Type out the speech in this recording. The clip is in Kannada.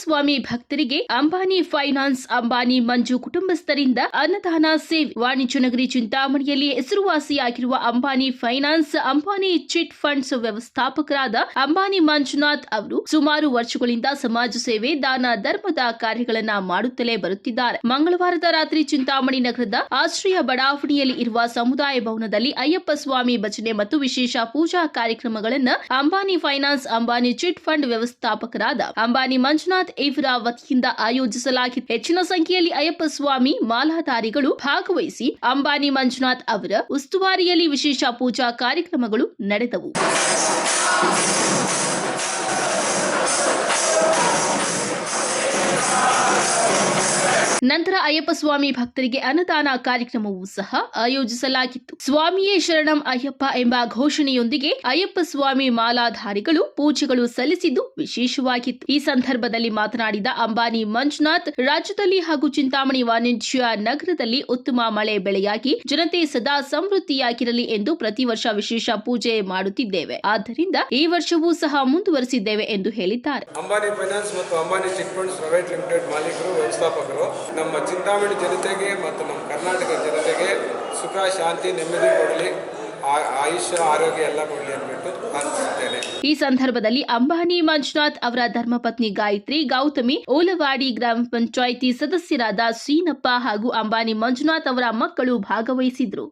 ಸ್ವಾಮಿ ಭಕ್ತರಿಗೆ ಅಂಬಾನಿ ಫೈನಾನ್ಸ್ ಅಂಬಾನಿ ಮಂಜು ಕುಟುಂಬಸ್ಥರಿಂದ ಅನ್ನದಾನ ಸೇವೆ. ವಾಣಿಜ್ಯ ನಗರಿ ಚಿಂತಾಮಣಿಯಲ್ಲಿ ಹೆಸರುವಾಸಿಯಾಗಿರುವ Ambani finance Ambani chit funds ವ್ಯವಸ್ಥಾಪಕರಾದ ಅಂಬಾನಿ ಮಂಜುನಾಥ್ ಅವರು ಸುಮಾರು ವರ್ಷಗಳಿಂದ ಸಮಾಜ ಸೇವೆ, ದಾನ ಧರ್ಮದ ಕಾರ್ಯಗಳನ್ನ ಮಾಡುತ್ತಲೇ ಬರುತ್ತಿದ್ದಾರೆ. ಮಂಗಳವಾರದ ರಾತ್ರಿ ಚಿಂತಾಮಣಿ ನಗರದ ಆಶ್ರಯ ಬಡಾವಣೆಯಲ್ಲಿ ಇರುವ ಸಮುದಾಯ ಭವನದಲ್ಲಿ ಅಯ್ಯಪ್ಪ ಸ್ವಾಮಿ ಭಜನೆ ಮತ್ತು ವಿಶೇಷ ಪೂಜಾ ಕಾರ್ಯಕ್ರಮಗಳನ್ನು Ambani finance Ambani chit fund ವ್ಯವಸ್ಥಾಪಕರಾದ ಅಂಬಾನಿ ಮಂಜುನಾಥ್ ಇವರ ವತಿಯಿಂದ ಆಯೋಜಿಸಲಾಗಿತ್ತು. ಹೆಚ್ಚಿನ ಸಂಖ್ಯೆಯಲ್ಲಿ ಅಯ್ಯಪ್ಪ ಸ್ವಾಮಿ ಮಾಲಾಧಾರಿಗಳು ಭಾಗವಹಿಸಿ ಅಂಬಾನಿ ಮಂಜುನಾಥ್ ಅವರ ಉಸ್ತುವಾರಿಯಲ್ಲಿ ವಿಶೇಷ ಪೂಜಾ ಕಾರ್ಯಕ್ರಮಗಳು ನಡೆದವು. ನಂತರ ಅಯ್ಯಪ್ಪ ಸ್ವಾಮಿ ಭಕ್ತರಿಗೆ ಅನ್ನದಾನ ಕಾರ್ಯಕ್ರಮವೂ ಸಹ ಆಯೋಜಿಸಲಾಗಿತ್ತು. ಸ್ವಾಮಿಯೇ ಶರಣಂ ಅಯ್ಯಪ್ಪ ಎಂಬ ಘೋಷಣೆಯೊಂದಿಗೆ ಅಯ್ಯಪ್ಪ ಸ್ವಾಮಿ ಮಾಲಾಧಾರಿಗಳು ಪೂಜೆಗಳು ಸಲ್ಲಿಸಿದ್ದು ವಿಶೇಷವಾಗಿತ್ತು. ಈ ಸಂದರ್ಭದಲ್ಲಿ ಮಾತನಾಡಿದ ಅಂಬಾನಿ ಮಂಜುನಾಥ್, ರಾಜ್ಯದಲ್ಲಿ ಹಾಗೂ ಚಿಂತಾಮಣಿ ವಾಣಿಜ್ಯ ನಗರದಲ್ಲಿ ಉತ್ತಮ ಮಳೆ ಬೆಳೆಯಾಗಿ ಜನತೆ ಸದಾ ಸಮೃದ್ಧಿಯಾಗಿರಲಿ ಎಂದು ಪ್ರತಿ ವರ್ಷ ವಿಶೇಷ ಪೂಜೆ ಮಾಡುತ್ತಿದ್ದೇವೆ. ಆದ್ದರಿಂದ ಈ ವರ್ಷವೂ ಸಹ ಮುಂದುವರೆಸಿದ್ದೇವೆ ಎಂದು ಹೇಳಿದ್ದಾರೆ. ಅಂಬಾನಿ ಫೈನಾನ್ಸ್ ಮತ್ತು Ambani chit funds private limited ಮಾಲೀಕರು, ವ್ಯವಸ್ಥಾಪಕರು ನಮ್ಮ ಚಿಂತಾಮಣಿ ಜನತೆಗೆ ಮತ್ತು ನಮ್ಮ ಕರ್ನಾಟಕ ಜನತೆಗೆ ಸುಖ, ಶಾಂತಿ, ನೆಮ್ಮದಿ ಕೊಡಲಿ, ಆಯುಷ್ಯ, ಆರೋಗ್ಯ ಎಲ್ಲ ಕೊಡಲಿ ಅಂದ್ಬಿಟ್ಟು ಪ್ರಾರ್ಥಿಸುತ್ತೇನೆ. ಈ ಸಂದರ್ಭದಲ್ಲಿ ಅಂಬಾನಿ ಮಂಜುನಾಥ್ ಅವರ ಧರ್ಮಪತ್ನಿ ಗಾಯತ್ರಿ, ಗೌತಮಿ, ಓಲವಾಡಿ ಗ್ರಾಮ ಪಂಚಾಯಿತಿ ಸದಸ್ಯರಾದ ಶ್ರೀನಪ್ಪ ಹಾಗೂ ಅಂಬಾನಿ ಮಂಜುನಾಥ್ ಅವರ ಮಕ್ಕಳು ಭಾಗವಹಿಸಿದ್ರು.